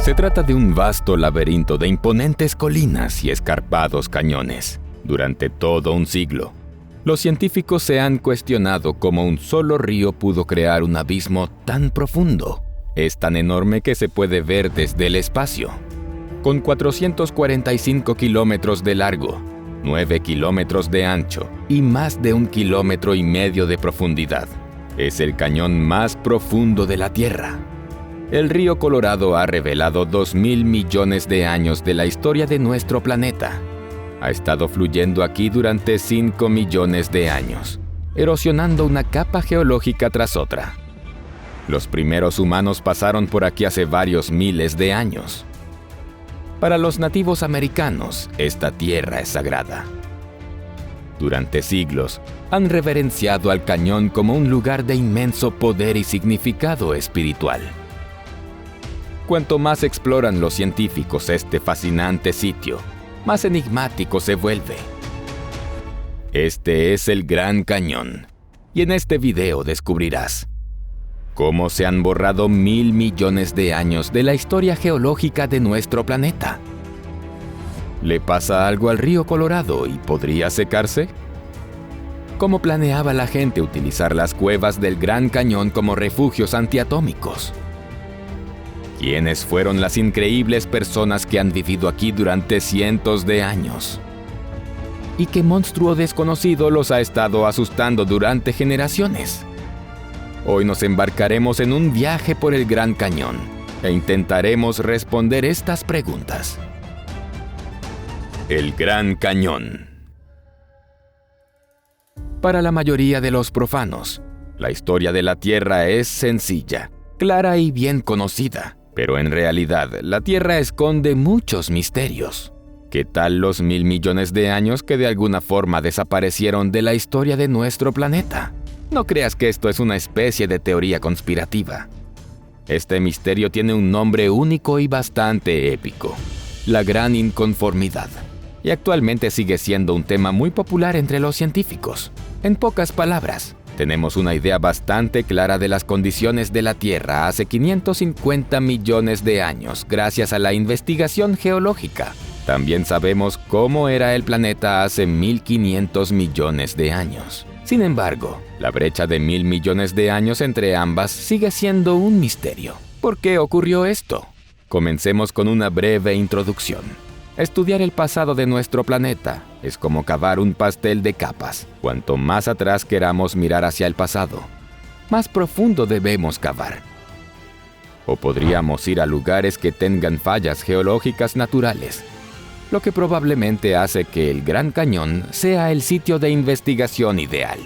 Se trata de un vasto laberinto de imponentes colinas y escarpados cañones. Durante todo un siglo, los científicos se han cuestionado cómo un solo río pudo crear un abismo tan profundo. Es tan enorme que se puede ver desde el espacio. Con 445 kilómetros de largo, 9 kilómetros de ancho y más de 1,5 kilómetros de profundidad, es el cañón más profundo de la Tierra. El río Colorado ha revelado 2.000 millones de años de la historia de nuestro planeta. Ha estado fluyendo aquí durante 5 millones de años, erosionando una capa geológica tras otra. Los primeros humanos pasaron por aquí hace varios miles de años. Para los nativos americanos, esta tierra es sagrada. Durante siglos, han reverenciado al cañón como un lugar de inmenso poder y significado espiritual. Cuanto más exploran los científicos este fascinante sitio, más enigmático se vuelve. Este es el Gran Cañón, y en este video descubrirás cómo se han borrado 1.000 millones de años de la historia geológica de nuestro planeta. ¿Le pasa algo al río Colorado y podría secarse? ¿Cómo planeaba la gente utilizar las cuevas del Gran Cañón como refugios antiatómicos? ¿Quiénes fueron las increíbles personas que han vivido aquí durante cientos de años? ¿Y qué monstruo desconocido los ha estado asustando durante generaciones? Hoy nos embarcaremos en un viaje por el Gran Cañón e intentaremos responder estas preguntas. El Gran Cañón. Para la mayoría de los profanos, la historia de la Tierra es sencilla, clara y bien conocida, pero en realidad la Tierra esconde muchos misterios. ¿Qué tal los 1.000 millones de años que de alguna forma desaparecieron de la historia de nuestro planeta? No creas que esto es una especie de teoría conspirativa. Este misterio tiene un nombre único y bastante épico: la Gran Inconformidad. Y actualmente sigue siendo un tema muy popular entre los científicos. En pocas palabras, tenemos una idea bastante clara de las condiciones de la Tierra hace 550 millones de años gracias a la investigación geológica. También sabemos cómo era el planeta hace 1.500 millones de años. Sin embargo, la brecha de 1.000 millones de años entre ambas sigue siendo un misterio. ¿Por qué ocurrió esto? Comencemos con una breve introducción. Estudiar el pasado de nuestro planeta es como cavar un pastel de capas. Cuanto más atrás queramos mirar hacia el pasado, más profundo debemos cavar. O podríamos ir a lugares que tengan fallas geológicas naturales, lo que probablemente hace que el Gran Cañón sea el sitio de investigación ideal.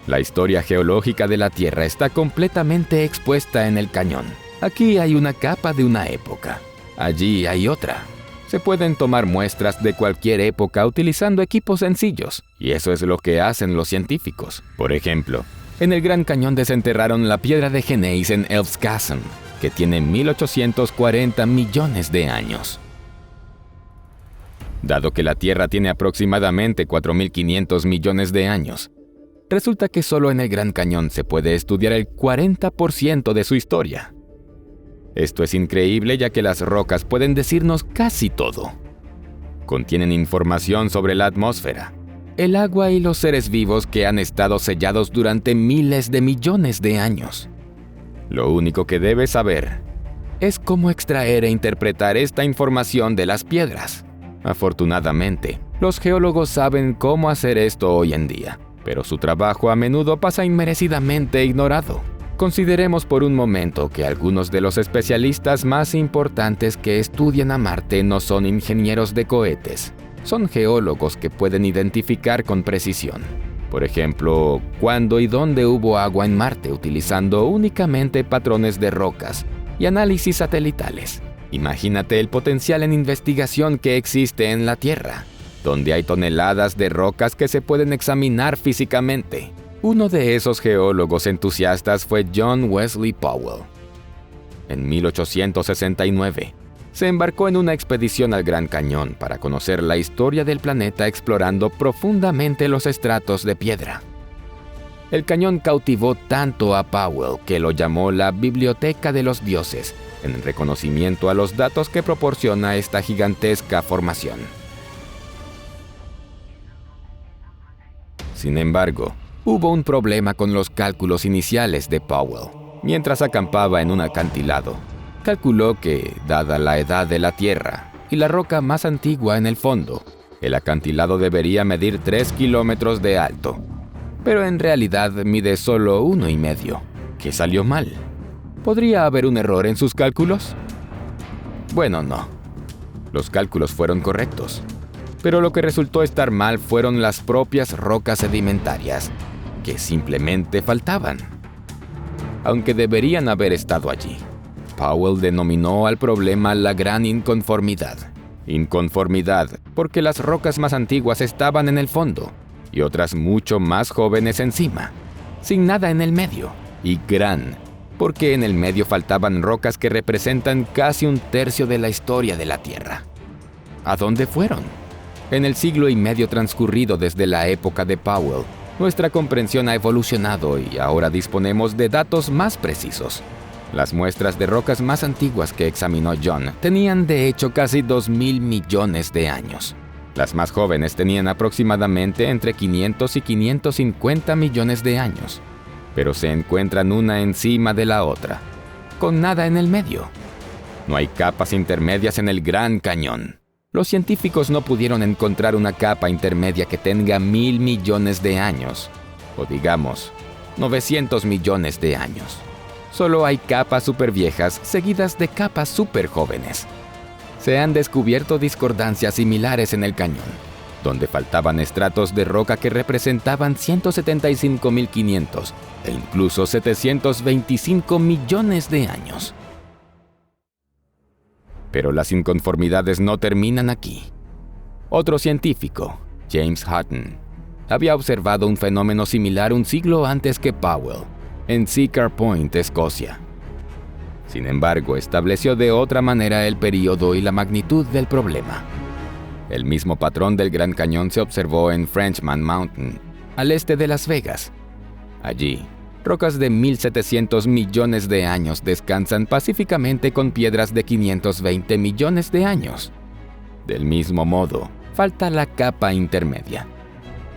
La historia geológica de la Tierra está completamente expuesta en el cañón. Aquí hay una capa de una época, allí hay otra. Se pueden tomar muestras de cualquier época utilizando equipos sencillos, y eso es lo que hacen los científicos. Por ejemplo, en el Gran Cañón desenterraron la piedra de Geneis en Elfsgassen, que tiene 1.840 millones de años. Dado que la Tierra tiene aproximadamente 4.500 millones de años, resulta que solo en el Gran Cañón se puede estudiar el 40% de su historia. Esto es increíble ya que las rocas pueden decirnos casi todo. Contienen información sobre la atmósfera, el agua y los seres vivos que han estado sellados durante miles de millones de años. Lo único que debes saber es cómo extraer e interpretar esta información de las piedras. Afortunadamente, los geólogos saben cómo hacer esto hoy en día, pero su trabajo a menudo pasa inmerecidamente ignorado. Consideremos por un momento que algunos de los especialistas más importantes que estudian a Marte no son ingenieros de cohetes, son geólogos que pueden identificar con precisión. Por ejemplo, cuándo y dónde hubo agua en Marte utilizando únicamente patrones de rocas y análisis satelitales. Imagínate el potencial en investigación que existe en la Tierra, donde hay toneladas de rocas que se pueden examinar físicamente. Uno de esos geólogos entusiastas fue John Wesley Powell. En 1869, se embarcó en una expedición al Gran Cañón para conocer la historia del planeta explorando profundamente los estratos de piedra. El cañón cautivó tanto a Powell que lo llamó la Biblioteca de los Dioses en reconocimiento a los datos que proporciona esta gigantesca formación. Sin embargo, hubo un problema con los cálculos iniciales de Powell. Mientras acampaba en un acantilado, calculó que, dada la edad de la Tierra y la roca más antigua en el fondo, el acantilado debería medir 3 kilómetros de alto. Pero en realidad mide solo 1,5. ¿Qué salió mal? ¿Podría haber un error en sus cálculos? Bueno, no. Los cálculos fueron correctos. Pero lo que resultó estar mal fueron las propias rocas sedimentarias, que simplemente faltaban, aunque deberían haber estado allí. Powell denominó al problema la gran inconformidad. Inconformidad porque las rocas más antiguas estaban en el fondo y otras mucho más jóvenes encima, sin nada en el medio. Y gran porque en el medio faltaban rocas que representan casi 1/3 de la historia de la Tierra. ¿A dónde fueron? En el siglo y medio transcurrido desde la época de Powell, nuestra comprensión ha evolucionado y ahora disponemos de datos más precisos. Las muestras de rocas más antiguas que examinó John tenían de hecho casi 2,000 millones de años. Las más jóvenes tenían aproximadamente entre 500 y 550 millones de años, pero se encuentran una encima de la otra, con nada en el medio. No hay capas intermedias en el Gran Cañón. Los científicos no pudieron encontrar una capa intermedia que tenga 1,000 millones de años, o digamos, 900 millones de años. Solo hay capas superviejas seguidas de capas superjóvenes. Se han descubierto discordancias similares en el cañón, donde faltaban estratos de roca que representaban 175.500 e incluso 725 millones de años. Pero las inconformidades no terminan aquí. Otro científico, James Hutton, había observado un fenómeno similar un siglo antes que Powell, en Siccar Point, Escocia. Sin embargo, estableció de otra manera el período y la magnitud del problema. El mismo patrón del Gran Cañón se observó en Frenchman Mountain, al este de Las Vegas. Allí, rocas de 1,700 millones de años descansan pacíficamente con piedras de 520 millones de años. Del mismo modo, falta la capa intermedia.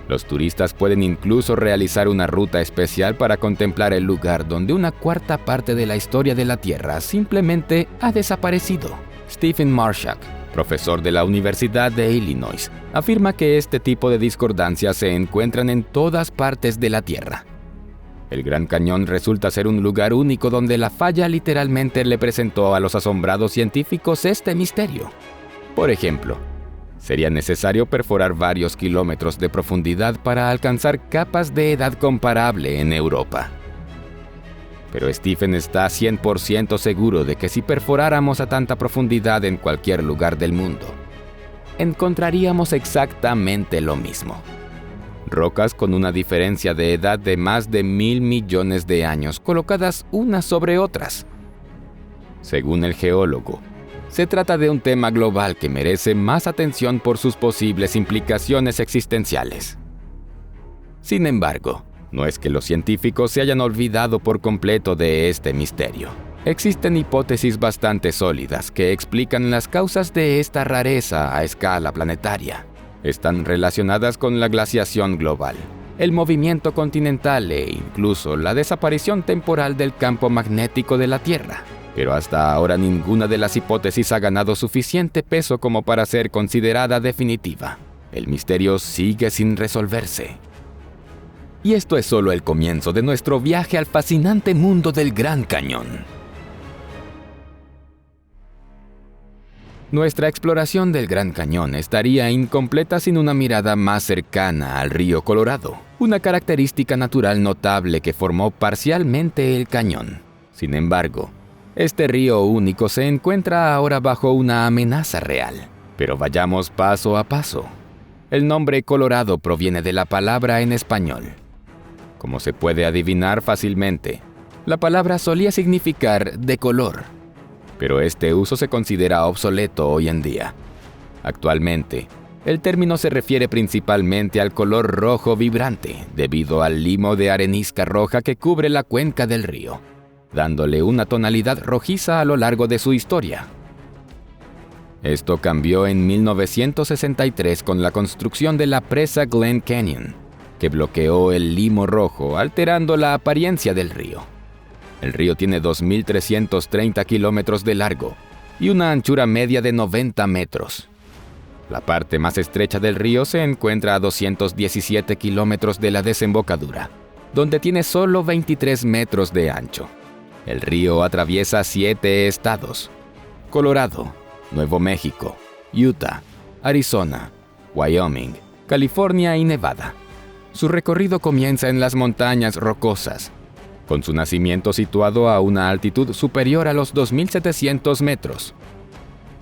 Los turistas pueden incluso realizar una ruta especial para contemplar el lugar donde una cuarta parte de la historia de la Tierra simplemente ha desaparecido. Stephen Marshak, profesor de la Universidad de Illinois, afirma que este tipo de discordancias se encuentran en todas partes de la Tierra. El Gran Cañón resulta ser un lugar único donde la falla literalmente le presentó a los asombrados científicos este misterio. Por ejemplo, sería necesario perforar varios kilómetros de profundidad para alcanzar capas de edad comparable en Europa. Pero Stephen está 100% seguro de que si perforáramos a tanta profundidad en cualquier lugar del mundo, encontraríamos exactamente lo mismo. Rocas con una diferencia de edad de más de 1,000 millones de años colocadas unas sobre otras. Según el geólogo, se trata de un tema global que merece más atención por sus posibles implicaciones existenciales. Sin embargo, no es que los científicos se hayan olvidado por completo de este misterio. Existen hipótesis bastante sólidas que explican las causas de esta rareza a escala planetaria. Están relacionadas con la glaciación global, el movimiento continental e incluso la desaparición temporal del campo magnético de la Tierra. Pero hasta ahora ninguna de las hipótesis ha ganado suficiente peso como para ser considerada definitiva. El misterio sigue sin resolverse. Y esto es solo el comienzo de nuestro viaje al fascinante mundo del Gran Cañón. Nuestra exploración del Gran Cañón estaría incompleta sin una mirada más cercana al río Colorado, una característica natural notable que formó parcialmente el cañón. Sin embargo, este río único se encuentra ahora bajo una amenaza real. Pero vayamos paso a paso. El nombre Colorado proviene de la palabra en español. Como se puede adivinar fácilmente, la palabra solía significar de color, pero este uso se considera obsoleto hoy en día. Actualmente, el término se refiere principalmente al color rojo vibrante, debido al limo de arenisca roja que cubre la cuenca del río. dándole una tonalidad rojiza a lo largo de su historia. Esto cambió en 1963 con la construcción de la presa Glen Canyon, que bloqueó el limo rojo, alterando la apariencia del río. El río tiene 2.330 kilómetros de largo y una anchura media de 90 metros. La parte más estrecha del río se encuentra a 217 kilómetros de la desembocadura, donde tiene solo 23 metros de ancho. El río atraviesa 7 estados: Colorado, Nuevo México, Utah, Arizona, Wyoming, California y Nevada. Su recorrido comienza en las montañas rocosas, con su nacimiento situado a una altitud superior a los 2.700 metros.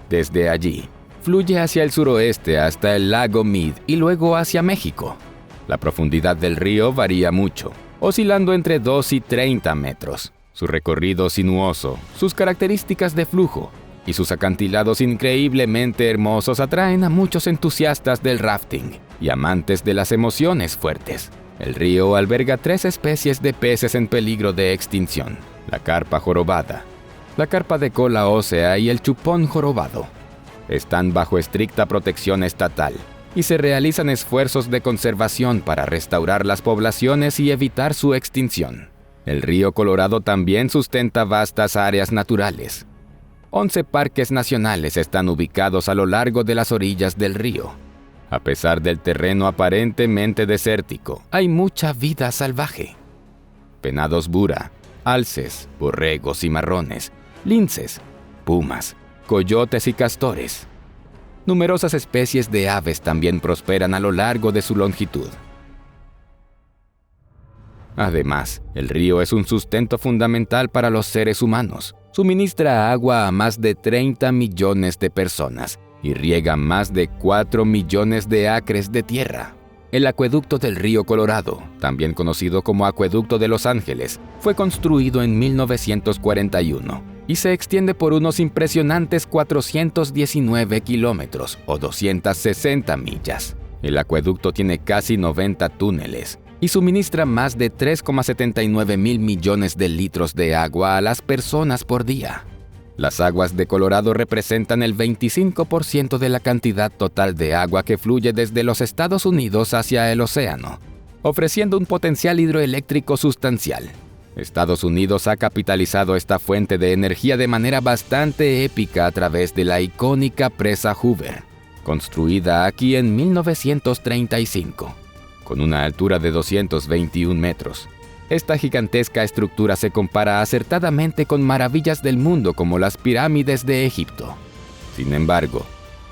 Desde allí, fluye hacia el suroeste hasta el lago Mead y luego hacia México. La profundidad del río varía mucho, oscilando entre 2 y 30 metros. Su recorrido sinuoso, sus características de flujo y sus acantilados increíblemente hermosos atraen a muchos entusiastas del rafting y amantes de las emociones fuertes. El río alberga 3 especies de peces en peligro de extinción: la carpa jorobada, la carpa de cola ósea y el chupón jorobado. Están bajo estricta protección estatal y se realizan esfuerzos de conservación para restaurar las poblaciones y evitar su extinción. El río Colorado también sustenta vastas áreas naturales. 11 parques nacionales están ubicados a lo largo de las orillas del río. A pesar del terreno aparentemente desértico, hay mucha vida salvaje. Venados bura, alces, borregos cimarrones, linces, pumas, coyotes y castores. Numerosas especies de aves también prosperan a lo largo de su longitud. Además, el río es un sustento fundamental para los seres humanos. Suministra agua a más de 30 millones de personas y riega más de 4 millones de acres de tierra. El acueducto del río Colorado, también conocido como Acueducto de Los Ángeles, fue construido en 1941 y se extiende por unos impresionantes 419 kilómetros o 260 millas. El acueducto tiene casi 90 túneles y suministra más de 3,79 mil millones de litros de agua a las personas por día. Las aguas de Colorado representan el 25% de la cantidad total de agua que fluye desde los Estados Unidos hacia el océano, ofreciendo un potencial hidroeléctrico sustancial. Estados Unidos ha capitalizado esta fuente de energía de manera bastante épica a través de la icónica presa Hoover, construida aquí en 1935. Con una altura de 221 metros. Esta gigantesca estructura se compara acertadamente con maravillas del mundo como las pirámides de Egipto. Sin embargo,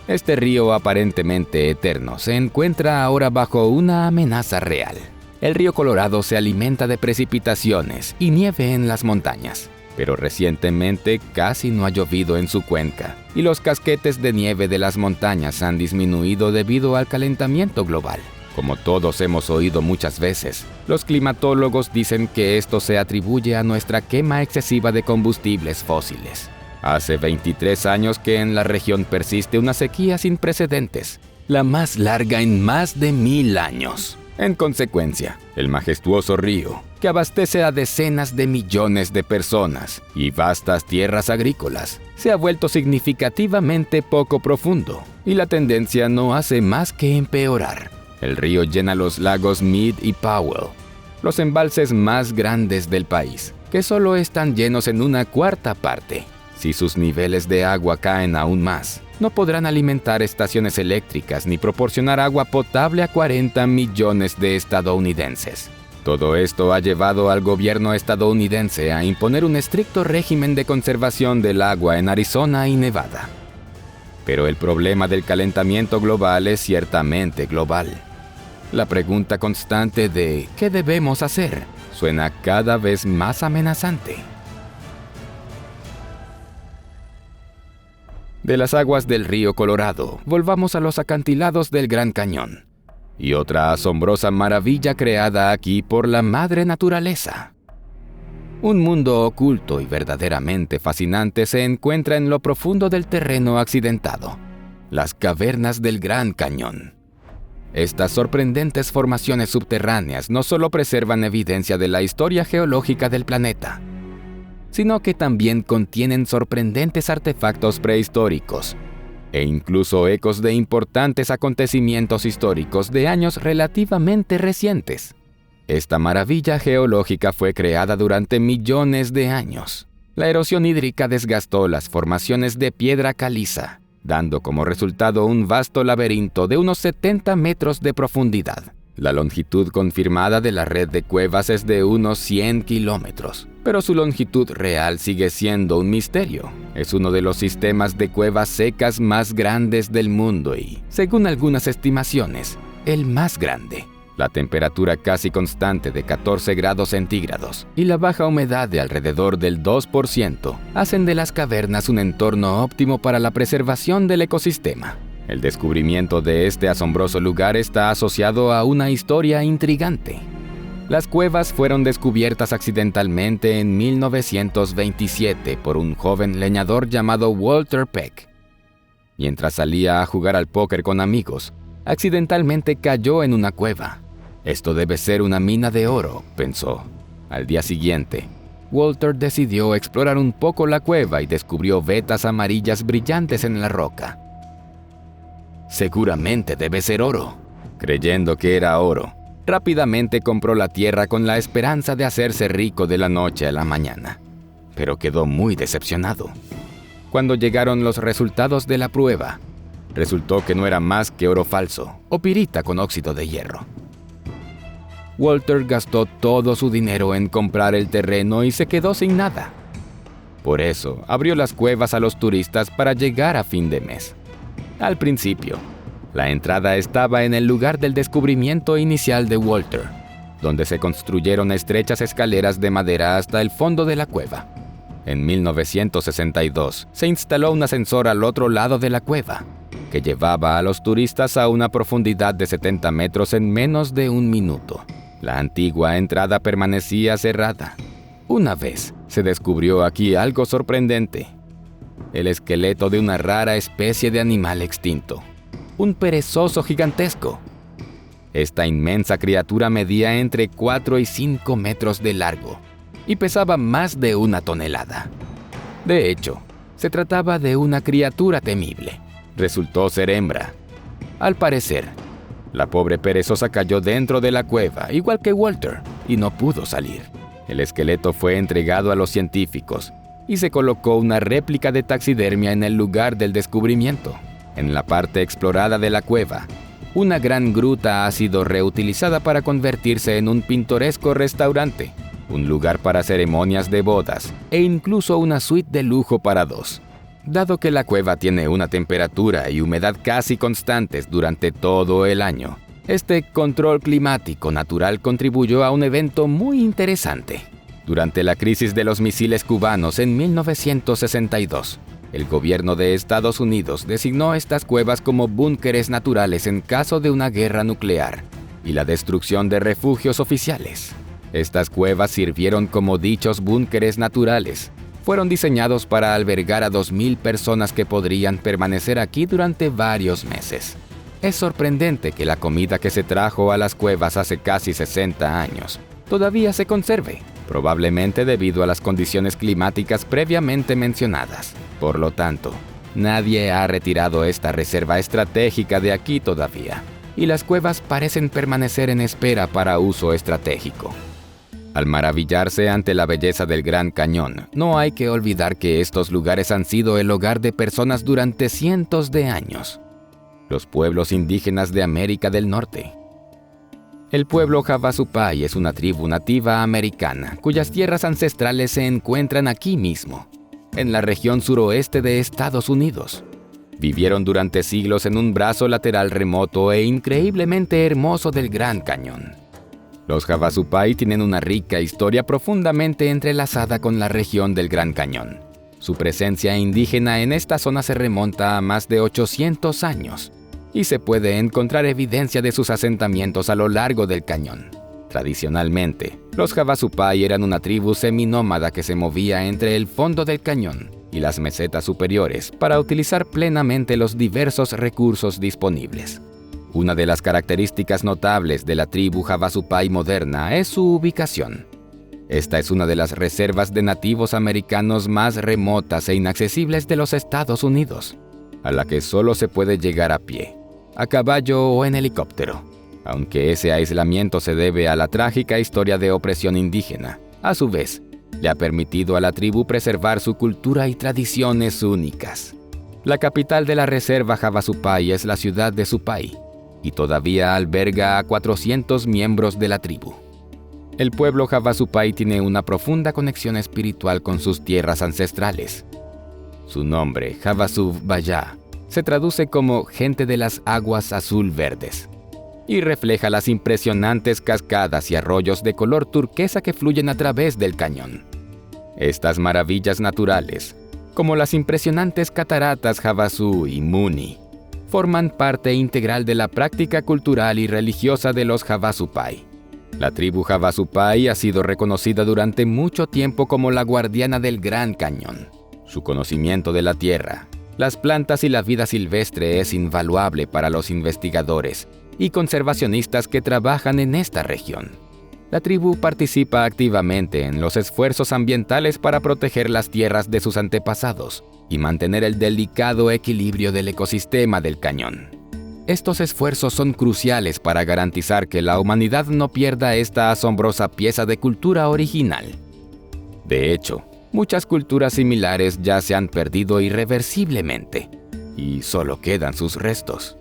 este río aparentemente eterno se encuentra ahora bajo una amenaza real. El río Colorado se alimenta de precipitaciones y nieve en las montañas, pero recientemente casi no ha llovido en su cuenca, y los casquetes de nieve de las montañas han disminuido debido al calentamiento global. Como todos hemos oído muchas veces, los climatólogos dicen que esto se atribuye a nuestra quema excesiva de combustibles fósiles. Hace 23 años que en la región persiste una sequía sin precedentes, la más larga en más de 1000 años. En consecuencia, el majestuoso río, que abastece a decenas de millones de personas y vastas tierras agrícolas, se ha vuelto significativamente poco profundo, y la tendencia no hace más que empeorar. El río llena los lagos Mead y Powell, los embalses más grandes del país, que solo están llenos en una cuarta parte. Si sus niveles de agua caen aún más, no podrán alimentar estaciones eléctricas ni proporcionar agua potable a 40 millones de estadounidenses. Todo esto ha llevado al gobierno estadounidense a imponer un estricto régimen de conservación del agua en Arizona y Nevada. Pero el problema del calentamiento global es ciertamente global. La pregunta constante de ¿qué debemos hacer? Suena cada vez más amenazante. De las aguas del río Colorado, volvamos a los acantilados del Gran Cañón, y otra asombrosa maravilla creada aquí por la madre naturaleza. Un mundo oculto y verdaderamente fascinante se encuentra en lo profundo del terreno accidentado, las cavernas del Gran Cañón. Estas sorprendentes formaciones subterráneas no solo preservan evidencia de la historia geológica del planeta, sino que también contienen sorprendentes artefactos prehistóricos e incluso ecos de importantes acontecimientos históricos de años relativamente recientes. Esta maravilla geológica fue creada durante millones de años. La erosión hídrica desgastó las formaciones de piedra caliza, dando como resultado un vasto laberinto de unos 70 metros de profundidad. La longitud confirmada de la red de cuevas es de unos 100 kilómetros, pero su longitud real sigue siendo un misterio. Es uno de los sistemas de cuevas secas más grandes del mundo y, según algunas estimaciones, el más grande. La temperatura casi constante de 14 grados centígrados y la baja humedad de alrededor del 2% hacen de las cavernas un entorno óptimo para la preservación del ecosistema. El descubrimiento de este asombroso lugar está asociado a una historia intrigante. Las cuevas fueron descubiertas accidentalmente en 1927 por un joven leñador llamado Walter Peck. Mientras salía a jugar al póker con amigos, accidentalmente cayó en una cueva. Esto debe ser una mina de oro, pensó. Al día siguiente, Walter decidió explorar un poco la cueva y descubrió vetas amarillas brillantes en la roca. Seguramente debe ser oro. Creyendo que era oro, rápidamente compró la tierra con la esperanza de hacerse rico de la noche a la mañana. Pero quedó muy decepcionado. Cuando llegaron los resultados de la prueba, resultó que no era más que oro falso o pirita con óxido de hierro. Walter gastó todo su dinero en comprar el terreno y se quedó sin nada. Por eso, abrió las cuevas a los turistas para llegar a fin de mes. Al principio, la entrada estaba en el lugar del descubrimiento inicial de Walter, donde se construyeron estrechas escaleras de madera hasta el fondo de la cueva. En 1962, se instaló un ascensor al otro lado de la cueva, que llevaba a los turistas a una profundidad de 70 metros en menos de un minuto. La antigua entrada permanecía cerrada. Una vez, se descubrió aquí algo sorprendente: el esqueleto de una rara especie de animal extinto, un perezoso gigantesco. Esta inmensa criatura medía entre 4 y 5 metros de largo y pesaba más de 1 tonelada. De hecho, se trataba de una criatura temible. Resultó ser hembra. Al parecer, la pobre perezosa cayó dentro de la cueva, igual que Walter, y no pudo salir. El esqueleto fue entregado a los científicos y se colocó una réplica de taxidermia en el lugar del descubrimiento. En la parte explorada de la cueva, una gran gruta ha sido reutilizada para convertirse en un pintoresco restaurante, un lugar para ceremonias de bodas e incluso una suite de lujo para 2. Dado que la cueva tiene una temperatura y humedad casi constantes durante todo el año, este control climático natural contribuyó a un evento muy interesante. Durante la crisis de los misiles cubanos en 1962, el gobierno de Estados Unidos designó estas cuevas como búnkeres naturales en caso de una guerra nuclear y la destrucción de refugios oficiales. Estas cuevas sirvieron como dichos búnkeres naturales. Fueron diseñados para albergar a 2,000 personas que podrían permanecer aquí durante varios meses. Es sorprendente que la comida que se trajo a las cuevas hace casi 60 años todavía se conserve, probablemente debido a las condiciones climáticas previamente mencionadas. Por lo tanto, nadie ha retirado esta reserva estratégica de aquí todavía, y las cuevas parecen permanecer en espera para uso estratégico. Al maravillarse ante la belleza del Gran Cañón, no hay que olvidar que estos lugares han sido el hogar de personas durante cientos de años. Los pueblos indígenas de América del Norte. El pueblo Havasupai es una tribu nativa americana, cuyas tierras ancestrales se encuentran aquí mismo, en la región suroeste de Estados Unidos. Vivieron durante siglos en un brazo lateral remoto e increíblemente hermoso del Gran Cañón. Los Havasupai tienen una rica historia profundamente entrelazada con la región del Gran Cañón. Su presencia indígena en esta zona se remonta a más de 800 años y se puede encontrar evidencia de sus asentamientos a lo largo del cañón. Tradicionalmente, los Havasupai eran una tribu seminómada que se movía entre el fondo del cañón y las mesetas superiores para utilizar plenamente los diversos recursos disponibles. Una de las características notables de la tribu Havasupai moderna es su ubicación. Esta es una de las reservas de nativos americanos más remotas e inaccesibles de los Estados Unidos, a la que solo se puede llegar a pie, a caballo o en helicóptero. Aunque ese aislamiento se debe a la trágica historia de opresión indígena, a su vez, le ha permitido a la tribu preservar su cultura y tradiciones únicas. La capital de la reserva Havasupai es la ciudad de Supai, y todavía alberga a 400 miembros de la tribu. El pueblo Havasupai tiene una profunda conexión espiritual con sus tierras ancestrales. Su nombre, Havasuv Baya, se traduce como gente de las aguas azul-verdes y refleja las impresionantes cascadas y arroyos de color turquesa que fluyen a través del cañón. Estas maravillas naturales, como las impresionantes cataratas Havasu y Muni, forman parte integral de la práctica cultural y religiosa de los Havasupai. La tribu Havasupai ha sido reconocida durante mucho tiempo como la guardiana del Gran Cañón. Su conocimiento de la tierra, las plantas y la vida silvestre es invaluable para los investigadores y conservacionistas que trabajan en esta región. La tribu participa activamente en los esfuerzos ambientales para proteger las tierras de sus antepasados y mantener el delicado equilibrio del ecosistema del cañón. Estos esfuerzos son cruciales para garantizar que la humanidad no pierda esta asombrosa pieza de cultura original. De hecho, muchas culturas similares ya se han perdido irreversiblemente y solo quedan sus restos.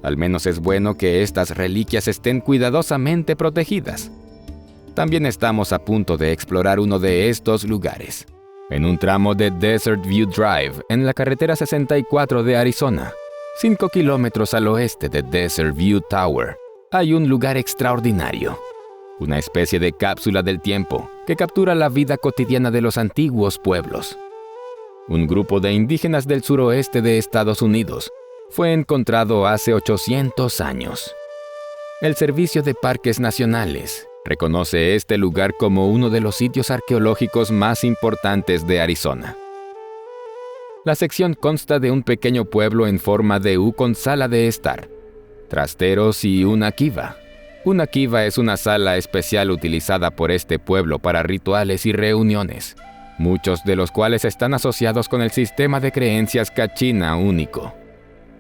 Al menos es bueno que estas reliquias estén cuidadosamente protegidas. También estamos a punto de explorar uno de estos lugares, en un tramo de Desert View Drive en la carretera 64 de Arizona. 5 kilómetros al oeste de Desert View Tower, hay un lugar extraordinario, una especie de cápsula del tiempo que captura la vida cotidiana de los antiguos pueblos. Un grupo de indígenas del suroeste de Estados Unidos fue encontrado hace 800 años. El Servicio de Parques Nacionales reconoce este lugar como uno de los sitios arqueológicos más importantes de Arizona. La sección consta de un pequeño pueblo en forma de U con sala de estar, trasteros y una kiva. Una kiva es una sala especial utilizada por este pueblo para rituales y reuniones, muchos de los cuales están asociados con el sistema de creencias Kachina único.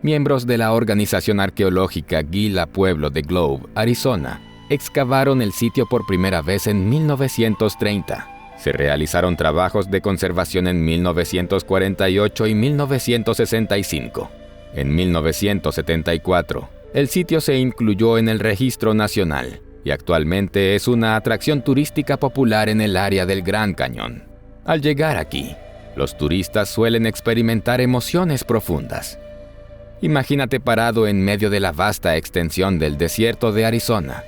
Miembros de la organización arqueológica Gila Pueblo de Globe, Arizona, excavaron el sitio por primera vez en 1930. Se realizaron trabajos de conservación en 1948 y 1965. En 1974, el sitio se incluyó en el Registro Nacional y actualmente es una atracción turística popular en el área del Gran Cañón. Al llegar aquí, los turistas suelen experimentar emociones profundas. Imagínate parado en medio de la vasta extensión del desierto de Arizona,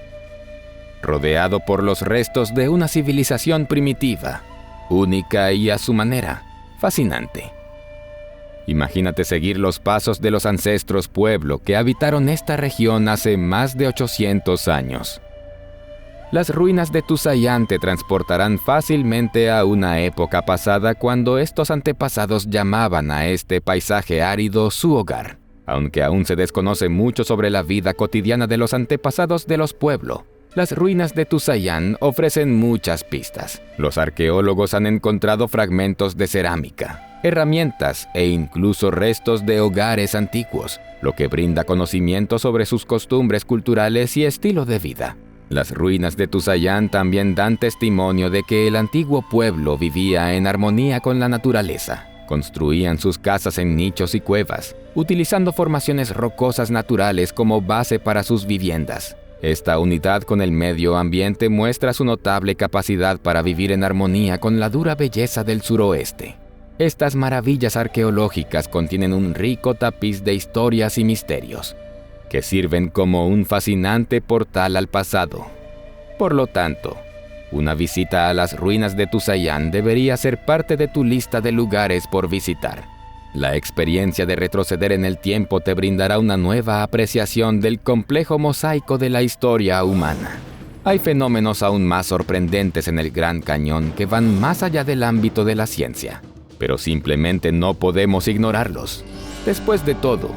rodeado por los restos de una civilización primitiva, única y a su manera, fascinante. Imagínate seguir los pasos de los ancestros pueblo que habitaron esta región hace más de 800 años. Las ruinas de Tusayan te transportarán fácilmente a una época pasada cuando estos antepasados llamaban a este paisaje árido su hogar. Aunque aún se desconoce mucho sobre la vida cotidiana de los antepasados de los pueblos, las ruinas de Tusayan ofrecen muchas pistas. Los arqueólogos han encontrado fragmentos de cerámica, herramientas e incluso restos de hogares antiguos, lo que brinda conocimiento sobre sus costumbres culturales y estilo de vida. Las ruinas de Tusayan también dan testimonio de que el antiguo pueblo vivía en armonía con la naturaleza. Construían sus casas en nichos y cuevas, utilizando formaciones rocosas naturales como base para sus viviendas. Esta unidad con el medio ambiente muestra su notable capacidad para vivir en armonía con la dura belleza del suroeste. Estas maravillas arqueológicas contienen un rico tapiz de historias y misterios, que sirven como un fascinante portal al pasado. Por lo tanto, una visita a las ruinas de Tusayan debería ser parte de tu lista de lugares por visitar. La experiencia de retroceder en el tiempo te brindará una nueva apreciación del complejo mosaico de la historia humana. Hay fenómenos aún más sorprendentes en el Gran Cañón que van más allá del ámbito de la ciencia, pero simplemente no podemos ignorarlos. Después de todo,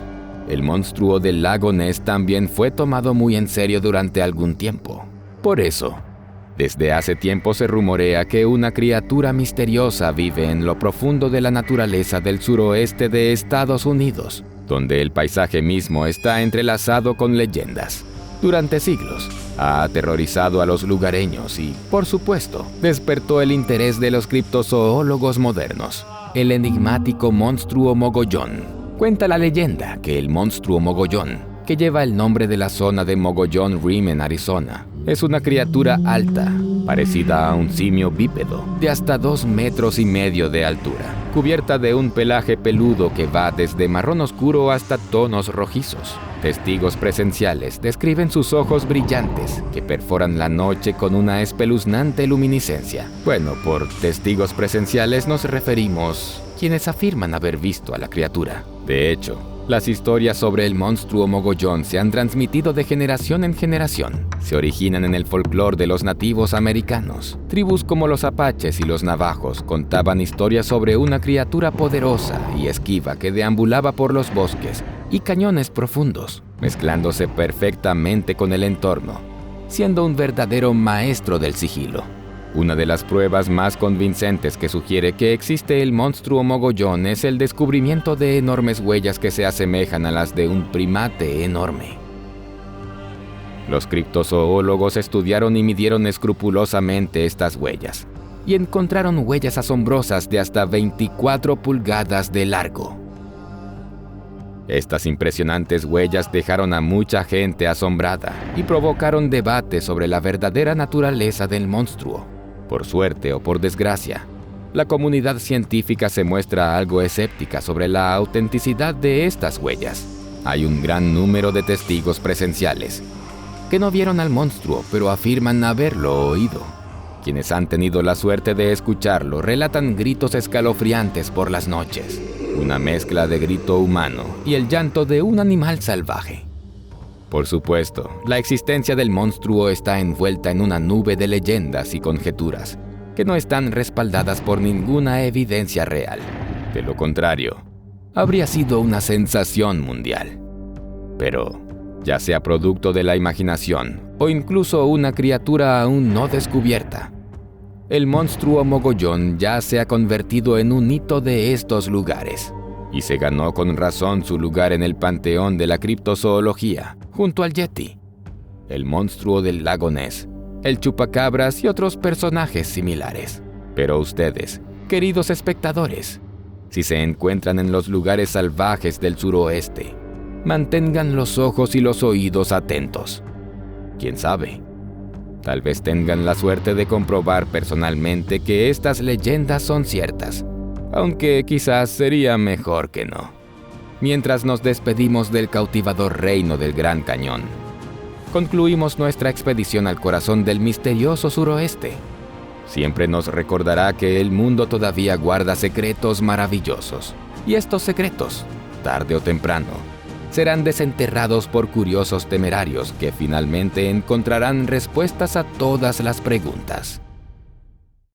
el monstruo del lago Ness también fue tomado muy en serio durante algún tiempo. Por eso, Desde hace tiempo se rumorea que una criatura misteriosa vive en lo profundo de la naturaleza del suroeste de Estados Unidos, donde el paisaje mismo está entrelazado con leyendas. Durante siglos, ha aterrorizado a los lugareños y, por supuesto, despertó el interés de los criptozoólogos modernos. El enigmático monstruo mogollón. Cuenta la leyenda que el monstruo mogollón, que lleva el nombre de la zona de Mogollon Rim en Arizona, es una criatura alta, parecida a un simio bípedo, de hasta 2,5 metros de altura, cubierta de un pelaje peludo que va desde marrón oscuro hasta tonos rojizos. Testigos presenciales describen sus ojos brillantes que perforan la noche con una espeluznante luminiscencia. Bueno, por testigos presenciales nos referimos quienes afirman haber visto a la criatura. De hecho, las historias sobre el monstruo mogollón se han transmitido de generación en generación. Se originan en el folclore de los nativos americanos. Tribus como los apaches y los navajos contaban historias sobre una criatura poderosa y esquiva que deambulaba por los bosques y cañones profundos, mezclándose perfectamente con el entorno, siendo un verdadero maestro del sigilo. Una de las pruebas más convincentes que sugiere que existe el monstruo mogollón es el descubrimiento de enormes huellas que se asemejan a las de un primate enorme. Los criptozoólogos estudiaron y midieron escrupulosamente estas huellas, y encontraron huellas asombrosas de hasta 24 pulgadas de largo. Estas impresionantes huellas dejaron a mucha gente asombrada y provocaron debate sobre la verdadera naturaleza del monstruo. Por suerte o por desgracia, la comunidad científica se muestra algo escéptica sobre la autenticidad de estas huellas. Hay un gran número de testigos presenciales que no vieron al monstruo, pero afirman haberlo oído. Quienes han tenido la suerte de escucharlo relatan gritos escalofriantes por las noches, una mezcla de grito humano y el llanto de un animal salvaje. Por supuesto, la existencia del monstruo está envuelta en una nube de leyendas y conjeturas que no están respaldadas por ninguna evidencia real. De lo contrario, habría sido una sensación mundial. Pero, ya sea producto de la imaginación o incluso una criatura aún no descubierta, el monstruo mogollón ya se ha convertido en un hito de estos lugares y se ganó con razón su lugar en el panteón de la criptozoología, junto al Yeti, el monstruo del lago Ness, el chupacabras y otros personajes similares. Pero ustedes, queridos espectadores, si se encuentran en los lugares salvajes del suroeste, mantengan los ojos y los oídos atentos. ¿Quién sabe? Tal vez tengan la suerte de comprobar personalmente que estas leyendas son ciertas, aunque quizás sería mejor que no. Mientras nos despedimos del cautivador reino del Gran Cañón, concluimos nuestra expedición al corazón del misterioso suroeste. Siempre nos recordará que el mundo todavía guarda secretos maravillosos, y estos secretos, tarde o temprano, serán desenterrados por curiosos temerarios que finalmente encontrarán respuestas a todas las preguntas.